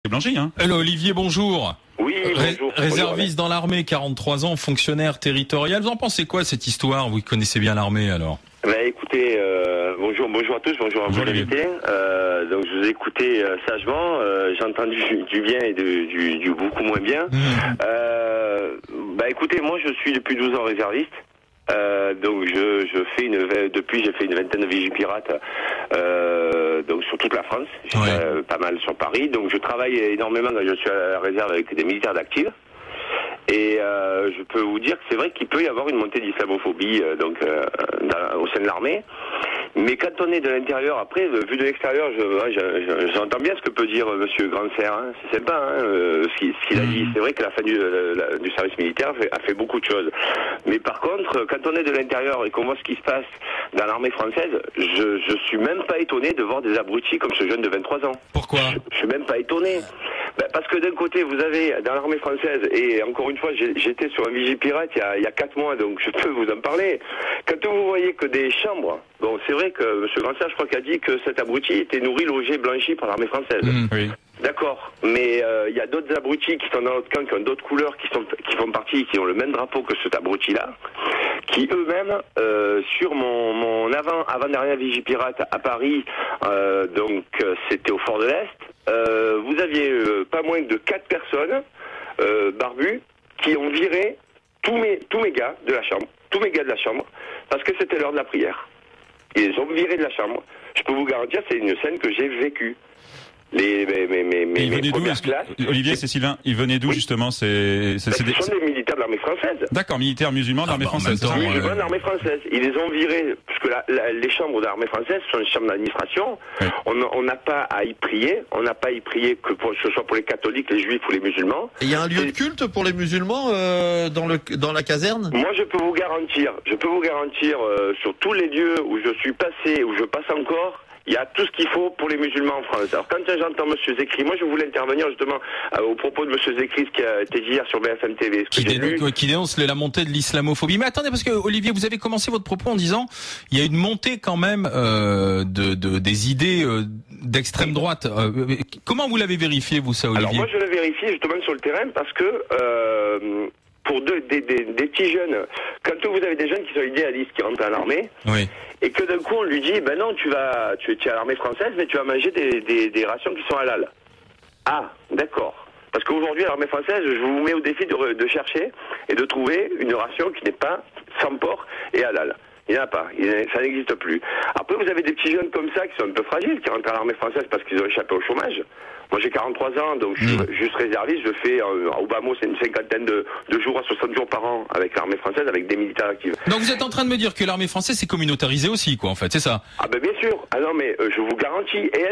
Blanchy, hein. Hello Olivier, bonjour. Oui, bonjour. Réserviste dans l'armée, 43 ans, fonctionnaire territorial. Vous en pensez quoi cette histoire? Vous connaissez bien l'armée alors? Écoutez, bonjour à tous, bonjour à vous l'invité. Donc je vous ai écouté sagement, j'ai entendu du bien et du beaucoup moins bien. Écoutez, moi je suis depuis 12 ans réserviste. Donc je fais j'ai fait une vingtaine de Vigipirates donc sur toute la France, pas mal sur Paris. Donc je travaille énormément, je suis à la réserve avec des militaires d'actifs. Et je peux vous dire que c'est vrai qu'il peut y avoir une montée d'islamophobie au sein de l'armée. Mais quand on est de l'intérieur, après, vu de l'extérieur, j'entends bien ce que peut dire Monsieur Grandser. Hein. C'est sympa ce qu'il a dit. C'est vrai que la fin du service militaire a fait beaucoup de choses. Mais par contre, quand on est de l'intérieur et qu'on voit ce qui se passe dans l'armée française, je suis même pas étonné de voir des abrutis comme ce jeune de 23 ans. Pourquoi? Je suis même pas étonné. Parce que d'un côté, vous avez dans l'armée française, et encore une fois, j'étais sur un Vigipirate il y a 4 mois, donc je peux vous en parler. Quand vous voyez que des chambres, bon, c'est vrai que M. Grandser, je crois qu'il a dit que cet abruti était nourri, logé, blanchi par l'armée française. Oui. D'accord, mais il y a d'autres abrutis qui sont dans notre camp, qui ont d'autres couleurs, qui font partie, qui ont le même drapeau que cet abruti-là, qui eux-mêmes, sur mon avant-dernier Vigipirate à Paris, donc c'était au Fort de l'Est, vous aviez pas moins de 4 personnes barbus qui ont viré tous mes gars de la chambre, parce que c'était l'heure de la prière. Ils les ont virés de la chambre. Je peux vous garantir, c'est une scène que j'ai vécue. Mes premières classes. Olivier, c'est Sylvain. Ils venaient d'où justement? Ce sont des militaires de l'armée française. D'accord, militaires musulmans de l'armée française. Musulmans de l'armée française. Ils les ont virés, parce que les chambres de l'armée française sont des chambres d'administration. Oui. On n'a pas à y prier. On n'a pas à y prier que ce soit pour les catholiques, les juifs ou les musulmans. Et il y a un lieu de culte pour les musulmans dans la caserne? Moi, je peux vous garantir sur tous les lieux où je suis passé, où je passe encore, il y a tout ce qu'il faut pour les musulmans en France. Alors quand j'entends M. Zécry, moi je voulais intervenir justement au propos de M. Zécry, ce qui a été dit hier sur BFM TV. Qui dénonce la montée de l'islamophobie. Mais attendez, parce que Olivier, vous avez commencé votre propos en disant il y a une montée quand même des idées d'extrême droite. Comment vous l'avez vérifié, vous, ça, Olivier? Alors moi je l'ai vérifié justement sur le terrain parce que pour des petits jeunes, quand vous avez des jeunes qui sont idéalistes, qui rentrent à l'armée, oui, et que d'un coup on lui dit, ben non, tu es à l'armée française, mais tu vas manger des rations qui sont halal. Ah, d'accord. Parce qu'aujourd'hui, à l'armée française, je vous mets au défi de chercher et de trouver une ration qui n'est pas sans porc et halal. Il n'y en a pas, ça n'existe plus. Après, vous avez des petits jeunes comme ça qui sont un peu fragiles, qui rentrent à l'armée française parce qu'ils ont échappé au chômage. Moi, j'ai 43 ans, donc je suis juste réserviste. Je fais, au bas mot, c'est une cinquantaine de jours à 60 jours par an avec l'armée française, avec des militaires actifs. Donc vous êtes en train de me dire que l'armée française c'est communautarisé aussi, quoi, en fait, c'est ça? Ah ben bien sûr. Ah non, mais je vous garantis. Et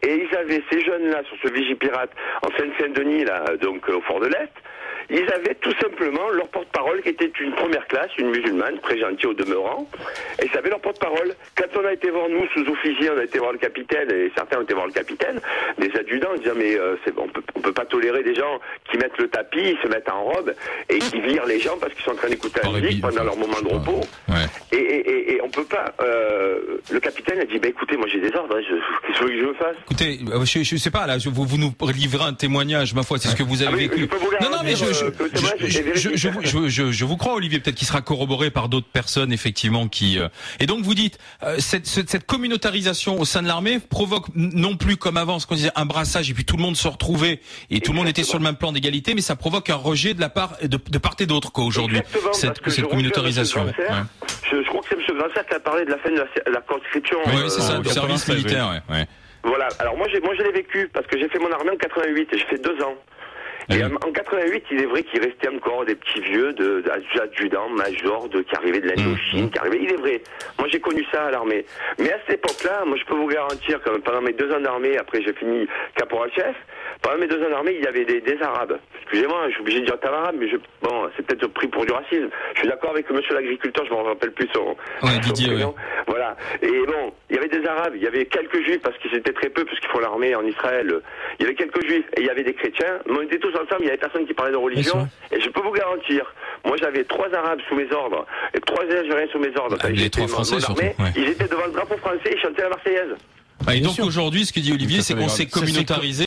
ils avaient ces jeunes-là sur ce Vigipirate en Seine-Saint-Denis, là, donc au Fort de l'Est. Ils avaient tout simplement leur porte-parole qui était une première classe, une musulmane, très gentille au demeurant, et ils avaient leur porte-parole. Quand on a été voir, nous, sous-officiers, on a été voir le capitaine, et certains ont été voir le capitaine, des adjudants, en disant, mais on peut pas tolérer des gens qui mettent le tapis, se mettent en robe, et qui virent les gens parce qu'ils sont en train d'écouter la musique pendant leur moment de repos. Ouais. Et on peut pas... le capitaine a dit, écoutez, moi j'ai des ordres, qu'est-ce que je fasse? Écoutez, je sais pas, là, vous nous livrez un témoignage, ma foi, c'est ce que vous avez vécu. Non, mais je vous crois, Olivier, peut-être qu'il sera corroboré par d'autres personnes, effectivement, qui... Et donc, vous dites, cette communautarisation au sein de l'armée provoque non plus, comme avant, ce qu'on disait, un brassage, et puis tout le monde se retrouvait, et tout le monde était sur le même plan d'égalité, mais ça provoque un rejet de part et d'autre, quoi, aujourd'hui, cette communautarisation. Je crois que c'est M. Grandser qui a parlé de la fin de la conscription. Oui, c'est ça, du service militaire, ouais. Voilà, alors moi je l'ai vécu, parce que j'ai fait mon armée en 88, et j'ai fait 2 ans. Et en 88, il est vrai qu'il restait encore des petits vieux adjudants, majors, qui arrivaient de l'Indochine, qui arrivaient. Il est vrai. Moi, j'ai connu ça à l'armée. Mais à cette époque-là, moi, je peux vous garantir que pendant mes 2 ans d'armée, après j'ai fini caporal-chef, pendant mes 2 ans d'armée, il y avait des Arabes. Excusez-moi, je suis obligé de dire arabe, mais c'est peut-être pris pour du racisme. Je suis d'accord avec monsieur l'agriculteur, je ne me rappelle plus son Didier, prénom. Voilà. Et bon, il y avait des Arabes, il y avait quelques Juifs, parce qu'ils étaient très peu, parce qu'ils font l'armée en Israël. Il y avait quelques Juifs, et il y avait des chrétiens. Mais on était tous ensemble, il y avait personne qui parlait de religion. Et je peux vous garantir, moi j'avais 3 Arabes sous mes ordres, et 3 Algériens sous mes ordres. Les 3 Français surtout. Ils étaient devant le drapeau français, ils chantaient la Marseillaise. Et donc aujourd'hui, ce que dit Olivier, c'est qu'on s'est communautarisé